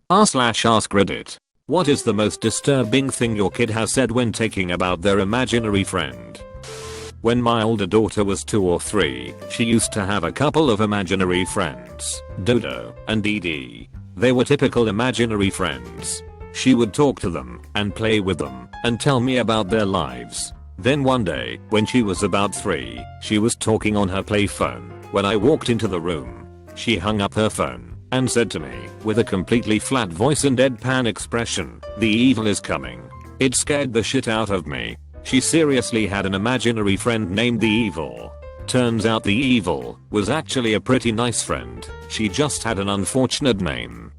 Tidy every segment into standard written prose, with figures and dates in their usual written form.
r/AskReddit. What is the most disturbing thing your kid has said when talking about their imaginary friend? When my older daughter was 2 or 3, she used to have a couple of imaginary friends, Dodo and Dee Dee. They were typical imaginary friends. She would talk to them and play with them and tell me about their lives. Then one day, when she was about 3, she was talking on her play phone. When I walked into the room, she hung up her phone and said to me, with a completely flat voice and deadpan expression, "The evil is coming." It scared the shit out of me. She seriously had an imaginary friend named the Evil. Turns out the Evil was actually a pretty nice friend. She just had an unfortunate name.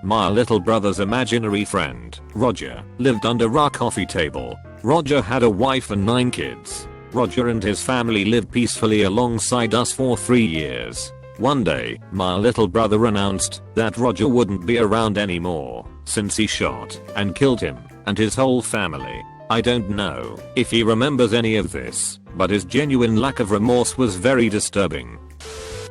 My little brother's imaginary friend, Roger, lived under our coffee table. Roger had a wife and 9 kids. Roger and his family lived peacefully alongside us for 3 years. One day, my little brother announced that Roger wouldn't be around anymore since he shot and killed him and his whole family. I don't know if he remembers any of this, but his genuine lack of remorse was very disturbing.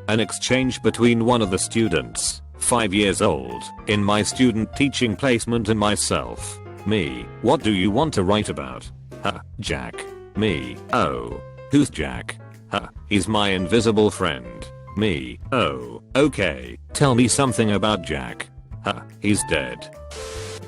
An exchange between one of the students, 5 years old, in my student teaching placement and myself. Me, what do you want to write about? Jack. Me, oh. Who's Jack? He's my invisible friend. Me, oh, okay, tell me something about Jack. He's dead.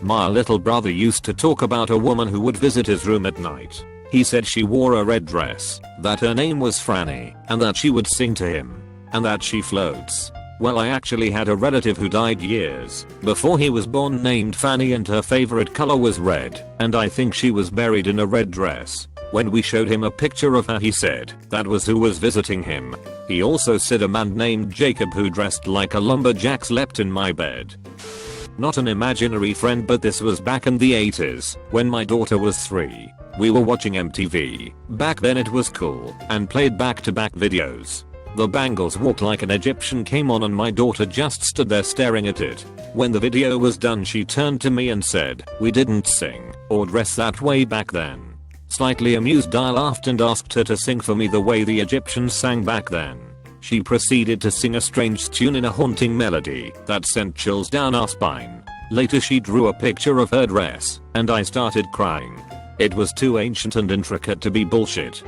My little brother used to talk about a woman who would visit his room at night. He said she wore a red dress, that her name was Franny, and that she would sing to him, and that she floats. Well, I actually had a relative who died years before he was born named Fanny, and her favorite color was red, and I think she was buried in a red dress. When we showed him a picture of her, he said that was who was visiting him. He also said a man named Jacob who dressed like a lumberjack slept in my bed. Not an imaginary friend, but this was back in the 80s when my daughter was 3. We were watching MTV. Back then it was cool and played back-to-back videos. The Bangles Walk Like an Egyptian came on and my daughter just stood there staring at it. When the video was done, she turned to me and said, "We didn't sing or dress that way back then." Slightly amused, I laughed and asked her to sing for me the way the Egyptians sang back then. She proceeded to sing a strange tune in a haunting melody that sent chills down our spine. Later she drew a picture of her dress, and I started crying. It was too ancient and intricate to be bullshit.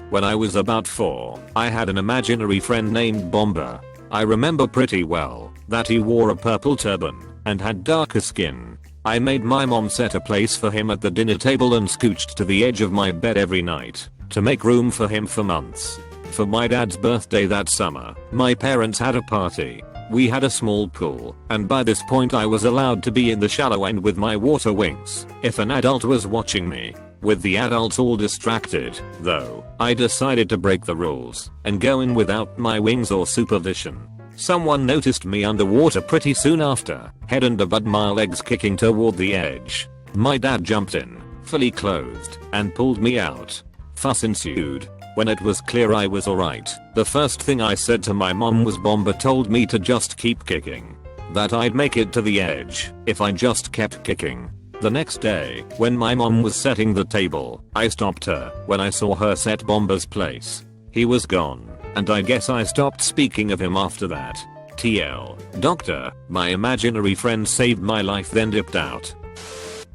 When I was about 4, I had an imaginary friend named Bomber. I remember pretty well that he wore a purple turban and had darker skin. I made my mom set a place for him at the dinner table and scooched to the edge of my bed every night to make room for him for months. For my dad's birthday that summer, my parents had a party. We had a small pool, and by this point I was allowed to be in the shallow end with my water wings if an adult was watching me. With the adults all distracted, though, I decided to break the rules and go in without my wings or supervision. Someone noticed me underwater pretty soon after, head under bud, my legs kicking toward the edge. My dad jumped in, fully clothed, and pulled me out. Fuss ensued. When it was clear I was alright, the first thing I said to my mom was Bomber told me to just keep kicking. That I'd make it to the edge if I just kept kicking. The next day, when my mom was setting the table, I stopped her when I saw her set Bomber's place. He was gone, and I guess I stopped speaking of him after that. TL. Doctor, my imaginary friend saved my life then dipped out.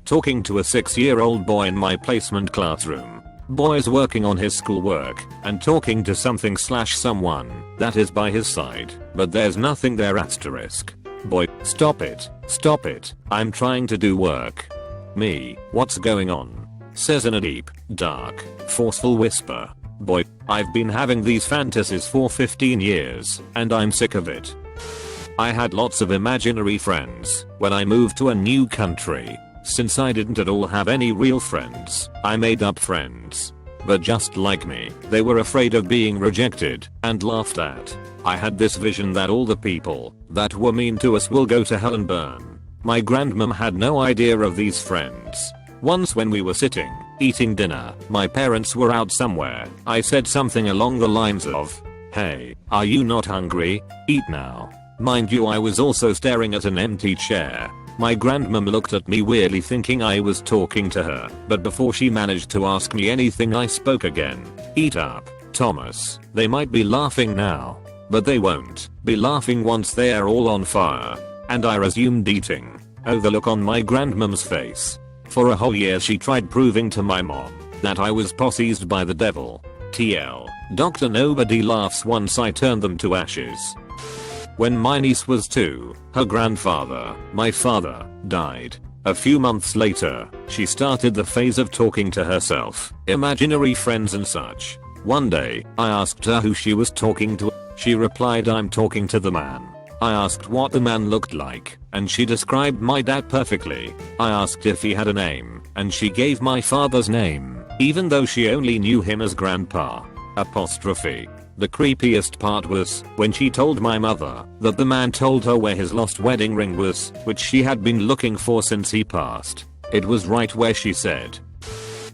Talking to a 6-year-old boy in my placement classroom. Boy's working on his schoolwork and talking to something/someone that is by his side, but there's nothing there asterisk. Boy, stop it, I'm trying to do work. Me, what's going on? Says in a deep, dark, forceful whisper. Boy, I've been having these fantasies for 15 years, and I'm sick of it. I had lots of imaginary friends when I moved to a new country. Since I didn't at all have any real friends, I made up friends. But just like me, they were afraid of being rejected and laughed at. I had this vision that all the people that were mean to us will go to hell and burn. My grandmom had no idea of these friends. Once when we were sitting, eating dinner, my parents were out somewhere. I said something along the lines of, "Hey, are you not hungry? Eat now." Mind you, I was also staring at an empty chair. My grandmom looked at me weirdly thinking I was talking to her, but before she managed to ask me anything I spoke again. "Eat up, Thomas. They might be laughing now, but they won't be laughing once they're all on fire." and I resumed eating. Oh, the look on my grandmom's face. For a whole year she tried proving to my mom that I was possessed by the devil. TL. Dr. Nobody laughs once I turned them to ashes. When my niece was 2, her grandfather, my father, died. A few months later, she started the phase of talking to herself, imaginary friends and such. One day, I asked her who she was talking to. She replied, "I'm talking to the man." I asked what the man looked like, and she described my dad perfectly. I asked if he had a name, and she gave my father's name, even though she only knew him as Grandpa. Apostrophe. The creepiest part was when she told my mother that the man told her where his lost wedding ring was, which she had been looking for since he passed. It was right where she said.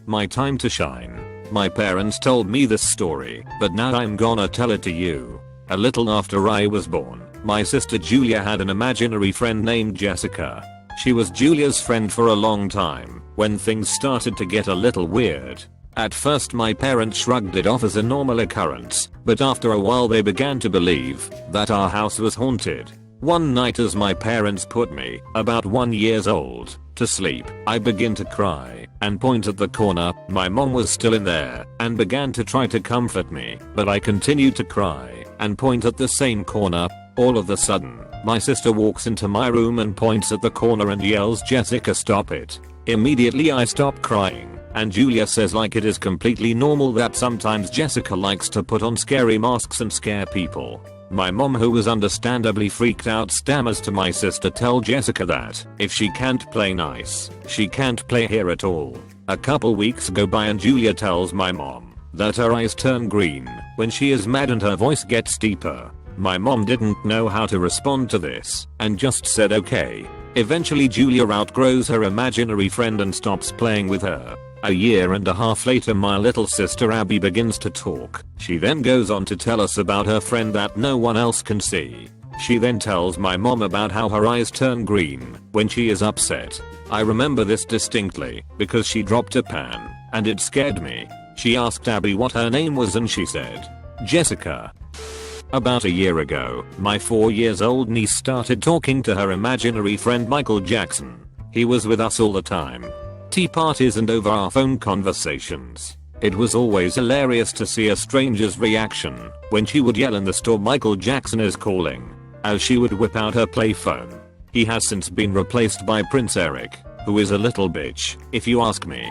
My time to shine. My parents told me this story, but now I'm gonna tell it to you. A little after I was born, my sister Julia had an imaginary friend named Jessica. She was Julia's friend for a long time, when things started to get a little weird. At first my parents shrugged it off as a normal occurrence, but after a while they began to believe that our house was haunted. One night as my parents put me, about 1 year old, to sleep, I began to cry and point at the corner. My mom was still in there and began to try to comfort me, but I continued to cry and point at the same corner. All of a sudden, my sister walks into my room and points at the corner and yells, "Jessica, stop it." Immediately I stop crying. And Julia says like it is completely normal that sometimes Jessica likes to put on scary masks and scare people. My mom, who was understandably freaked out, stammers to my sister, "Tell Jessica that if she can't play nice, she can't play here at all." A couple weeks go by and Julia tells my mom that her eyes turn green when she is mad and her voice gets deeper. My mom didn't know how to respond to this and just said okay. Eventually Julia outgrows her imaginary friend and stops playing with her. A year and a half later my little sister Abby begins to talk. She then goes on to tell us about her friend that no one else can see. She then tells my mom about how her eyes turn green when she is upset. I remember this distinctly because she dropped a pan and it scared me. She asked Abby what her name was and she said, "Jessica." About a year ago, my 4-year-old niece started talking to her imaginary friend Michael Jackson. He was with us all the time. Tea parties and over our phone conversations. It was always hilarious to see a stranger's reaction when she would yell in the store, "Michael Jackson is calling," as she would whip out her playphone. He has since been replaced by Prince Eric, who is a little bitch, if you ask me.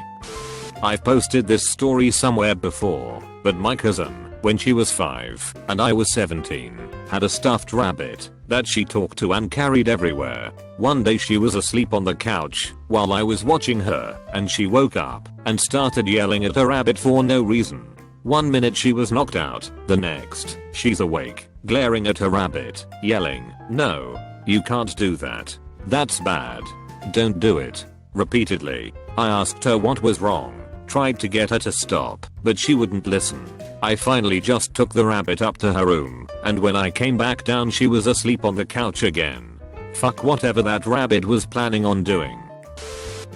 I've posted this story somewhere before, but my cousin, when she was 5 and I was 17, had a stuffed rabbit that she talked to and carried everywhere. One day she was asleep on the couch while I was watching her, and she woke up and started yelling at her rabbit for no reason. 1 minute she was knocked out, the next, she's awake, glaring at her rabbit, yelling, "No, you can't do that. That's bad. Don't do it." Repeatedly. I asked her what was wrong, tried to get her to stop, but she wouldn't listen. I finally just took the rabbit up to her room, and when I came back down she was asleep on the couch again. Fuck whatever that rabbit was planning on doing.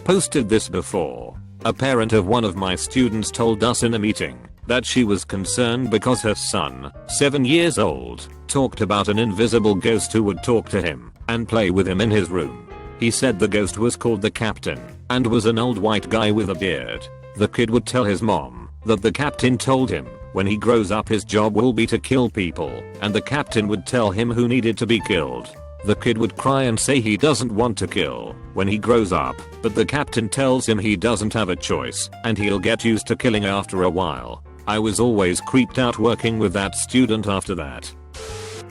Posted this before. A parent of one of my students told us in a meeting that she was concerned because her son, 7 years old, talked about an invisible ghost who would talk to him and play with him in his room. He said the ghost was called the Captain and was an old white guy with a beard. The kid would tell his mom that the captain told him when he grows up his job will be to kill people, and the captain would tell him who needed to be killed. The kid would cry and say he doesn't want to kill when he grows up, but the captain tells him he doesn't have a choice and he'll get used to killing after a while. I was always creeped out working with that student after that.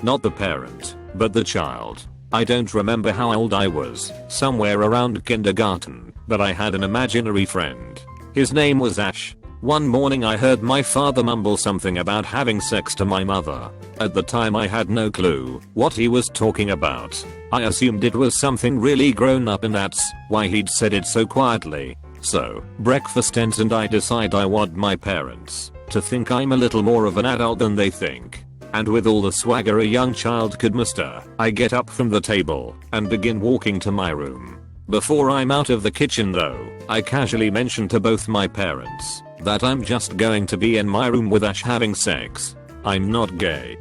Not the parent, but the child. I don't remember how old I was, somewhere around kindergarten, but I had an imaginary friend. His name was Ash. One morning I heard my father mumble something about having sex to my mother. At the time I had no clue what he was talking about. I assumed it was something really grown up and that's why he'd said it so quietly. So, breakfast ends and I decide I want my parents to think I'm a little more of an adult than they think. And with all the swagger a young child could muster, I get up from the table and begin walking to my room. Before I'm out of the kitchen though, I casually mention to both my parents that I'm just going to be in my room with Ash having sex. I'm not gay.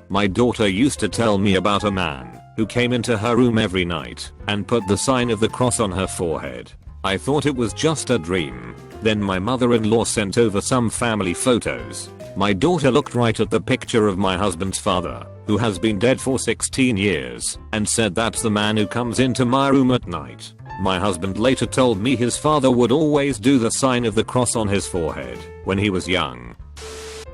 My daughter used to tell me about a man who came into her room every night and put the sign of the cross on her forehead. I thought it was just a dream. Then my mother-in-law sent over some family photos. My daughter looked right at the picture of my husband's father, who has been dead for 16 years, and said that's the man who comes into my room at night. My husband later told me his father would always do the sign of the cross on his forehead when he was young.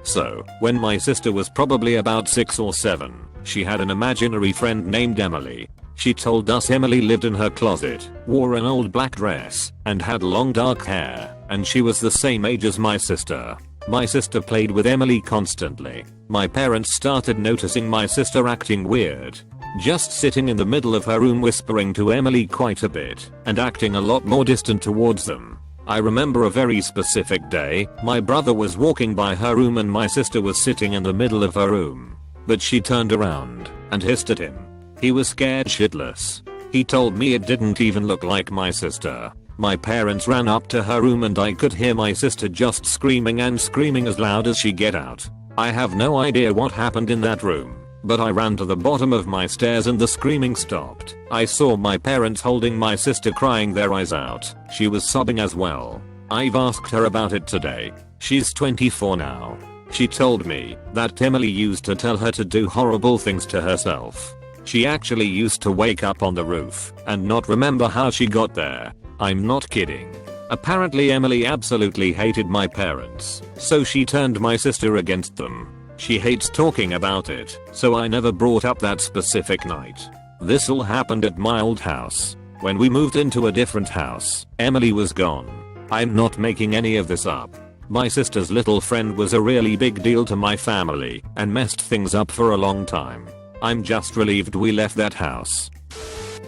So, when my sister was probably about 6 or 7, she had an imaginary friend named Emily. She told us Emily lived in her closet, wore an old black dress, and had long dark hair, and she was the same age as my sister. My sister played with Emily constantly. My parents started noticing my sister acting weird, just sitting in the middle of her room whispering to Emily quite a bit, and acting a lot more distant towards them. I remember a very specific day, my brother was walking by her room and my sister was sitting in the middle of her room. But she turned around and hissed at him. He was scared shitless. He told me it didn't even look like my sister. My parents ran up to her room and I could hear my sister just screaming and screaming as loud as she get out. I have no idea what happened in that room, but I ran to the bottom of my stairs and the screaming stopped. I saw my parents holding my sister crying their eyes out. She was sobbing as well. I've asked her about it today. She's 24 now. She told me that Emily used to tell her to do horrible things to herself. She actually used to wake up on the roof and not remember how she got there. I'm not kidding. Apparently Emily absolutely hated my parents, so she turned my sister against them. She hates talking about it, so I never brought up that specific night. This all happened at my old house. When we moved into a different house, Emily was gone. I'm not making any of this up. My sister's little friend was a really big deal to my family and messed things up for a long time. I'm just relieved we left that house.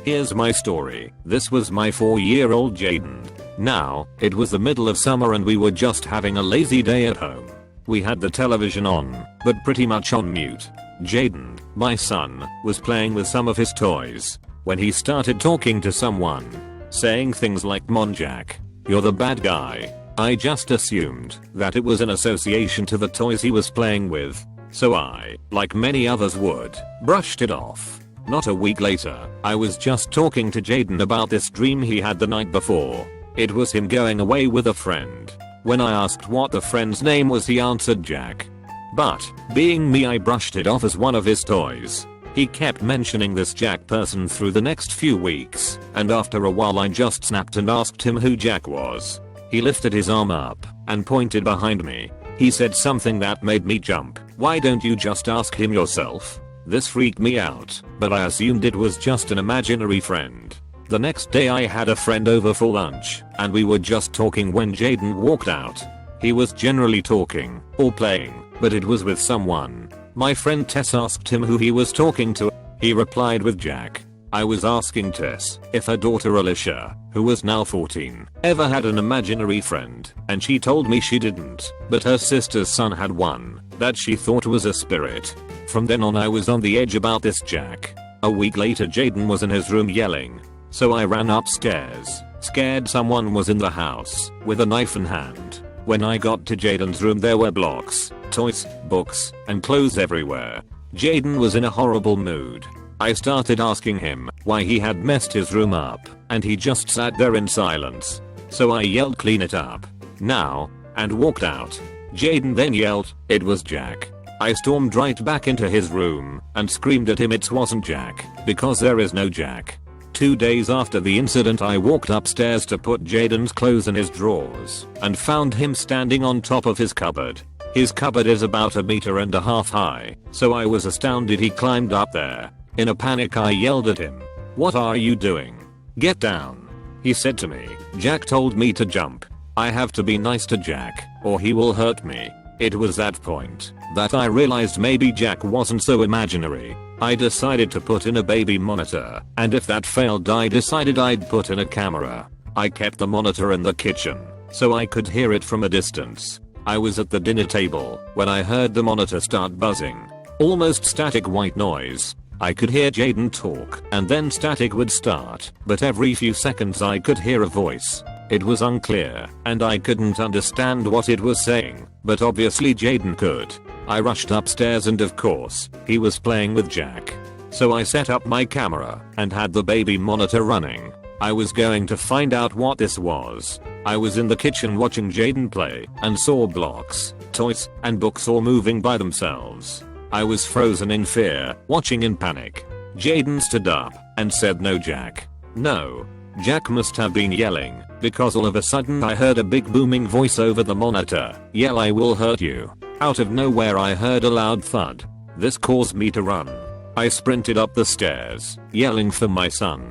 Here's my story. This was my 4-year-old Jaden. Now, it was the middle of summer and we were just having a lazy day at home. We had the television on, but pretty much on mute. Jaden, my son, was playing with some of his toys when he started talking to someone, saying things like, "Come on, Jack, you're the bad guy." I just assumed that it was an association to the toys he was playing with, so I, like many others would, brushed it off. Not a week later, I was just talking to Jaden about this dream he had the night before. It was him going away with a friend. When I asked what the friend's name was, he answered Jack. But, being me, I brushed it off as one of his toys. He kept mentioning this Jack person through the next few weeks, and after a while I just snapped and asked him who Jack was. He lifted his arm up and pointed behind me. He said something that made me jump. "Why don't you just ask him yourself?" This freaked me out, but I assumed it was just an imaginary friend. The next day I had a friend over for lunch, and we were just talking when Jaden walked out. He was generally talking or playing, but it was with someone. My friend Tess asked him who he was talking to. He replied with Jack. I was asking Tess if her daughter Alicia, who was now 14, ever had an imaginary friend, and she told me she didn't, but her sister's son had one that she thought was a spirit. From then on I was on the edge about this Jack. A week later Jaden was in his room yelling, so I ran upstairs, scared someone was in the house, with a knife in hand. When I got to Jaden's room there were blocks, toys, books, and clothes everywhere. Jaden was in a horrible mood. I started asking him why he had messed his room up, and he just sat there in silence. So I yelled, "Clean it up now," and walked out. Jaden then yelled, "It was Jack." I stormed right back into his room and screamed at him it wasn't Jack, because there is no Jack. 2 days after the incident I walked upstairs to put Jaden's clothes in his drawers and found him standing on top of his cupboard. His cupboard is about 1.5 meters high, so I was astounded he climbed up there. In a panic I yelled at him, "What are you doing? Get down." He said to me, "Jack told me to jump. I have to be nice to Jack, or he will hurt me." It was that point that I realized maybe Jack wasn't so imaginary. I decided to put in a baby monitor, and if that failed I decided I'd put in a camera. I kept the monitor in the kitchen, so I could hear it from a distance. I was at the dinner table when I heard the monitor start buzzing. Almost static white noise. I could hear Jaden talk, and then static would start, but every few seconds I could hear a voice. It was unclear, and I couldn't understand what it was saying, but obviously Jaden could. I rushed upstairs and of course, he was playing with Jack. so I set up my camera and had the baby monitor running. I was going to find out what this was. I was in the kitchen watching Jaden play and saw blocks, toys, and books all moving by themselves. I was frozen in fear, watching in panic. Jaden stood up and said, "No, Jack. No." Jack must have been yelling, because all of a sudden I heard a big booming voice over the monitor yell, "I will hurt you." Out of nowhere I heard a loud thud. This caused me to run. I sprinted up the stairs, yelling for my son.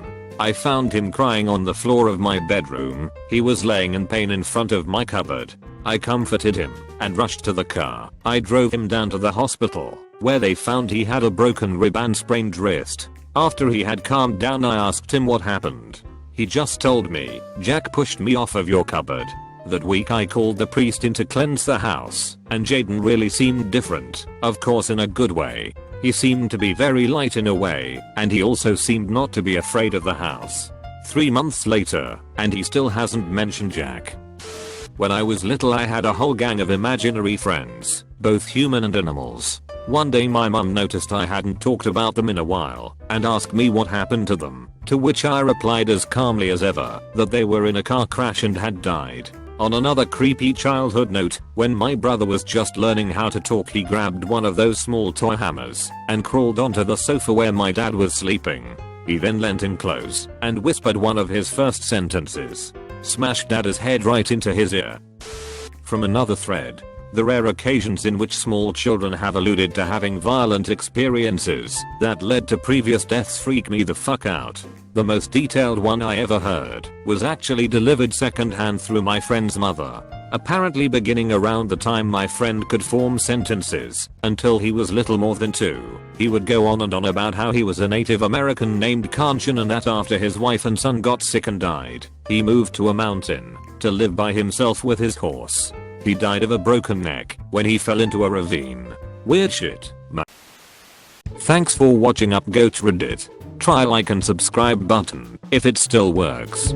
I found him crying on the floor of my bedroom. He was laying in pain in front of my cupboard. I comforted him and rushed to the car. I drove him down to the hospital, where they found he had a broken rib and sprained wrist. After he had calmed down, I asked him what happened. He just told me, "Jack pushed me off of your cupboard." That week I called the priest in to cleanse the house, and Jaden really seemed different, of course in a good way. He seemed to be very light in a way, and he also seemed not to be afraid of the house. 3 months later, and he still hasn't mentioned Jack. When I was little I had a whole gang of imaginary friends, both human and animals. One day my mum noticed I hadn't talked about them in a while, and asked me what happened to them, to which I replied as calmly as ever, that they were in a car crash and had died. On another creepy childhood note, when my brother was just learning how to talk, he grabbed one of those small toy hammers and crawled onto the sofa where my dad was sleeping. He then leant in close and whispered one of his first sentences. Smashed Dad's head right into his ear. From another thread, the rare occasions in which small children have alluded to having violent experiences that led to previous deaths freak me the fuck out. The most detailed one I ever heard was actually delivered secondhand through my friend's mother. Apparently beginning around the time my friend could form sentences, until he was little more than 2, he would go on and on about how he was a Native American named Kanchan, and that after his wife and son got sick and died, he moved to a mountain to live by himself with his horse. He died of a broken neck when he fell into a ravine. Weird shit, man. Thanks for watching UpGoat Reddit. Try like and subscribe button if it still works.